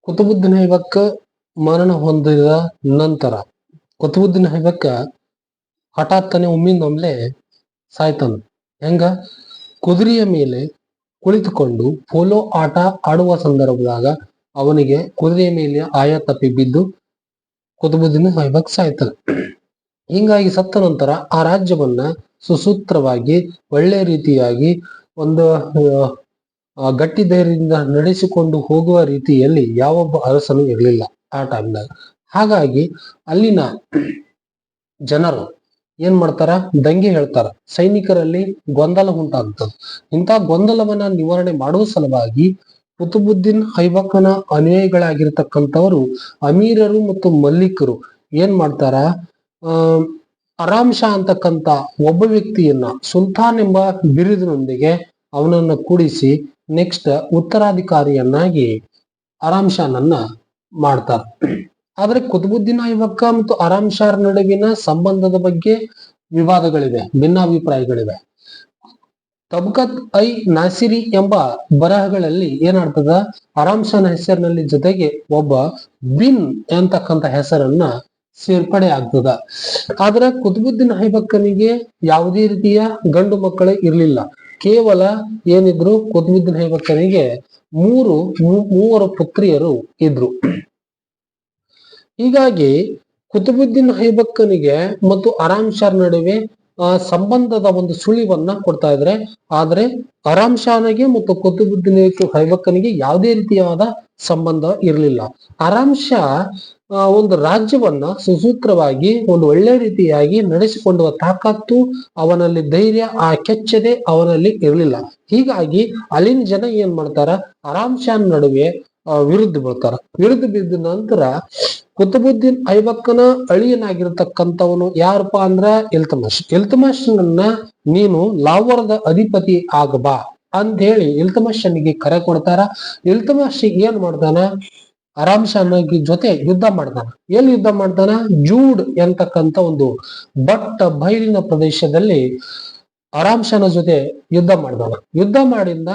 ಕುತುಬುದ್ದೀನ್ ಐಬಕ್ ಮರಣ ಹೊಂದಿದ ನಂತರ ಕುತುಬುದ್ದೀನ್ ಐಬಕ್ ಹಠಾತ್ತನೆ ಒಮ್ಮಿಂದೊಮ್ಲೆ ಸಾಯ್ತಾನ. ಹೆಂಗ? ಕುದುರೆಯ ಮೇಲೆ ಕುಳಿತುಕೊಂಡು ಪೋಲೋ ಆಟ ಆಡುವ ಸಂದರ್ಭದಾಗ ಅವನಿಗೆ ಕುದುರೆಯ ಮೇಲೆ ಆಯ ತಪ್ಪಿ ಬಿದ್ದು ಕುತುಬುದ್ದೀನ್ ಐಬಕ್ ಸಾಯ್ತಾನ. ಹಿಂಗಾಗಿ ಸತ್ತ ನಂತರ ಆ ರಾಜ್ಯವನ್ನ ಸುಸೂತ್ರವಾಗಿ ಒಳ್ಳೆ ರೀತಿಯಾಗಿ ಒಂದು ಗಟ್ಟಿ ಧೈರ್ಯದಿಂದ ನಡೆಸಿಕೊಂಡು ಹೋಗುವ ರೀತಿಯಲ್ಲಿ ಯಾವೊಬ್ಬ ಅರಸನು ಇರಲಿಲ್ಲ ಆ ಟೈಮ್ದಾಗ. ಹಾಗಾಗಿ ಅಲ್ಲಿನ ಜನರು ಏನ್ ಮಾಡ್ತಾರ? ದಂಗೆ ಹೇಳ್ತಾರ. ಸೈನಿಕರಲ್ಲಿ ಗೊಂದಲ ಉಂಟಾಗ್ತದೆ. ಇಂಥ ಗೊಂದಲವನ್ನ ನಿವಾರಣೆ ಮಾಡುವ ಸಲುವಾಗಿ ಕುತುಬುದ್ದೀನ್ ಐಬಕನ ಅನುಯಾಯಿಗಳಾಗಿರ್ತಕ್ಕಂಥವರು ಅಮೀರರು ಮತ್ತು ಮಲ್ಲಿಕರು ಏನ್ ಮಾಡ್ತಾರ? ಆರಾಮ್ ಶಾ ಅಂತಕ್ಕಂಥ ಒಬ್ಬ ವ್ಯಕ್ತಿಯನ್ನ ಸುಲ್ತಾನ್ ಎಂಬ ಬಿರುದಿನೊಂದಿಗೆ ಅವನನ್ನ ಕೂಡಿಸಿ ನೆಕ್ಸ್ಟ್ ಉತ್ತರಾಧಿಕಾರಿಯನ್ನಾಗಿ ಆರಾಮ್ ಶಾನನ್ನ ಮಾಡ್ತಾರೆ. ಆದ್ರೆ ಕುತುಬುದ್ದೀನ್ ಐಬಕ್ ಮತ್ತು ಆರಾಮ್ ಶಾರ್ ನಡುವಿನ ಸಂಬಂಧದ ಬಗ್ಗೆ ವಿವಾದಗಳಿವೆ, ಭಿನ್ನಾಭಿಪ್ರಾಯಗಳಿವೆ. ತಬ್ಕತ್ ಐ ನಾಸಿರಿ ಎಂಬ ಬರಹಗಳಲ್ಲಿ ಏನಾಗ್ತದ? ಆರಾಮ್ ಶಾನ ಹೆಸರಿನಲ್ಲಿ ಜೊತೆಗೆ ಒಬ್ಬ ಬಿನ್ ಅಂತಕ್ಕಂಥ ಹೆಸರನ್ನ ಸೇರ್ಪಡೆ ಆಗ್ತದ. ಆದ್ರೆ ಕುತುಬುದ್ದೀನ್ ಐಬಕ್ಕನಿಗೆ ಯಾವುದೇ ರೀತಿಯ ಗಂಡು ಮಕ್ಕಳೇ ಇರ್ಲಿಲ್ಲ. ಕೇವಲ ಏನಿದ್ರು ಕುತುಬುದ್ದೀನ್ ಐಬಕ್ಕನಿಗೆ ಮೂವರು ಪುತ್ರಿಯರು ಇದ್ರು. ಹೀಗಾಗಿ ಕುತುಬುದ್ದೀನ್ ಐಬಕ್ಕನಿಗೆ ಮತ್ತು ಆರಾಮ್ ಶಾರ್ ನಡುವೆ ಸಂಬಂಧದ ಒಂದು ಸುಳಿವನ್ನ ಕೊಡ್ತಾ ಇದ್ರೆ, ಆದ್ರೆ ಆರಾಮ್ ಶಾನಿಗೆ ಮತ್ತು ಕುತುಬುದ್ದೀನ್ ಐಬಕ್ಕನಿಗೆ ಯಾವುದೇ ರೀತಿಯಾದ ಸಂಬಂಧ ಇರಲಿಲ್ಲ. ಆರಾಮ್ ಶಾ ಒಂದು ರಾಜ್ಯವನ್ನ ಸುಸೂತ್ರವಾಗಿ ಒಂದು ಒಳ್ಳೆ ರೀತಿಯಾಗಿ ನಡೆಸಿಕೊಳ್ಳುವ ತಾಕತ್ತು ಅವನಲ್ಲಿ, ಧೈರ್ಯ ಆ ಕೆಚ್ಚದೆ ಅವನಲ್ಲಿ ಇರಲಿಲ್ಲ. ಹೀಗಾಗಿ ಅಲ್ಲಿನ ಜನ ಏನ್ ಮಾಡ್ತಾರ? ಆರಾಮ್ ಶಾನ್ ನಡುವೆ ವಿರುದ್ಧ ಬೀಳ್ತಾರ. ವಿರುದ್ಧ ಬಿದ್ದ ನಂತರ ಕುತುಬುದ್ದೀನ್ ಐಬಕ್ಕನ ಅಳಿಯನಾಗಿರ್ತಕ್ಕಂಥವನು ಯಾರಪ್ಪ ಅಂದ್ರ ಇಲ್ತಮಶ್ ನೀನು ಲಾವರದ ಅಧಿಪತಿ ಆಗಬಾ ಅಂತ ಹೇಳಿ ಇಲ್ತಮಶನಿಗೆ ಕರೆ ಕೊಡ್ತಾರ. ಇಲ್ತಮಶ್ ಏನ್ ಮಾಡ್ತಾನ? ಆರಾಮ್ ಶಾನ್ ಜೊತೆ ಯುದ್ಧ ಮಾಡ್ತಾನ. ಎಲ್ಲಿ ಯುದ್ಧ ಮಾಡ್ತಾನ? ಜೂಡ್ ಎಂತಕ್ಕಂಥ ಒಂದು ಬಟ್ಟ ಬಯಲಿನ ಪ್ರದೇಶದಲ್ಲಿ ಆರಾಮ್ ಶಾನ ಜೊತೆ ಯುದ್ಧ ಮಾಡ್ತಾನ. ಯುದ್ಧ ಮಾಡಿಂದ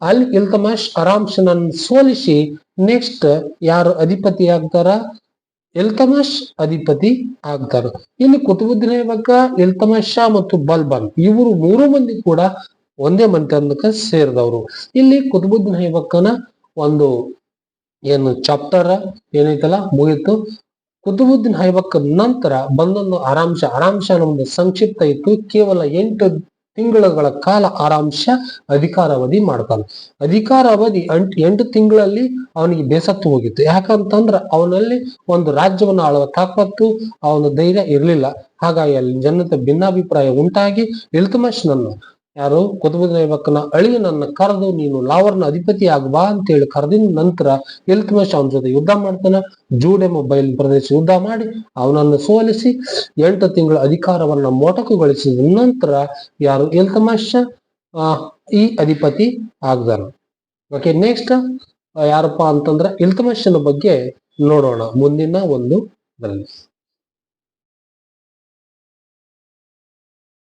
ಅಲ್ಲಿ ಇಲ್ತಮಶ್ ಆರಾಮ್ ಶಾನ್ ಸೋಲಿಸಿ ನೆಕ್ಸ್ಟ್ ಯಾರು ಅಧಿಪತಿ ಆಗ್ತಾರ? ಇಲ್ತಮಶ್ ಅಧಿಪತಿ ಆಗ್ತಾರ. ಇಲ್ಲಿ ಕುತುಬುದ್ದೀನ್ ಐಬಕ್, ಇಲ್ತಮಶ್ ಶಾ ಮತ್ತು ಬಲ್ಬನ್ ಇವರು ಮೂರು ಮಂದಿ ಕೂಡ ಒಂದೇ ಮಂತ್ರಣಕ್ಕೆ ಸೇರಿದವರು. ಇಲ್ಲಿ ಕುತುಬುದ್ದೀನ್ ಐಬಕ್ಕನ ಒಂದು ಏನು ಚಾಪ್ಟರ್ ಏನೈತಲ್ಲ ಮುಗಿತು. ಕುತುಬುದ್ದೀನ್ ಐಬಕ್ ನಂತರ ಬಂದೊಂದು ಆರಾಮ್ ಶಾನ ಒಂದು ಸಂಕ್ಷಿಪ್ತ ಇತ್ತು. ಕೇವಲ 8 ತಿಂಗಳುಗಳ ಕಾಲ ಆರಾಮ್ ಶಾ ಅಧಿಕಾರಾವಧಿ ಮಾಡ್ತಾನೆ. ಅಧಿಕಾರಾವಧಿ 8 ತಿಂಗಳಲ್ಲಿ ಅವನಿಗೆ ಬೇಸತ್ತು ಹೋಗಿತ್ತು. ಯಾಕಂತಂದ್ರ ಅವನಲ್ಲಿ ಒಂದು ರಾಜ್ಯವನ್ನು ಆಳುವ ತಾಕತ್ತು, ಅವನ ಧೈರ್ಯ ಇರಲಿಲ್ಲ. ಹಾಗಾಗಿ ಅಲ್ಲಿ ಜನತೆ ಭಿನ್ನಾಭಿಪ್ರಾಯ ಉಂಟಾಗಿ ಇಲ್ತಮಶ್ ಯಾರು ಕುತುಬುದ್ದೀನ್ ಐಬಕ್ನ ಅಳಿಯನನ್ನ ಕರೆದು ನೀನು ಲಾವರ್ನ ಅಧಿಪತಿ ಆಗಬಾ ಅಂತೇಳಿ ಕರೆದಿನ ನಂತರ ಇಲ್ತಮಶ್ ಅವನ ಜೊತೆ ಯುದ್ಧ ಮಾಡ್ತಾನ. ಜೂಡ್ ಎಂಬ ಬಯಲು ಪ್ರದೇಶ ಯುದ್ಧ ಮಾಡಿ ಅವನನ್ನು ಸೋಲಿಸಿ 8 ತಿಂಗಳ ಅಧಿಕಾರವನ್ನ ಮೊಟಕುಗೊಳಿಸಿದ ನಂತರ ಯಾರು ಇಲ್ತಮಶ್ ಈ ಅಧಿಪತಿ ಆಗ್ದಾನ. ಓಕೆ, ನೆಕ್ಸ್ಟ್ ಯಾರಪ್ಪ ಅಂತಂದ್ರ ಇಲ್ತಮಶನ ಬಗ್ಗೆ ನೋಡೋಣ ಮುಂದಿನ ಒಂದು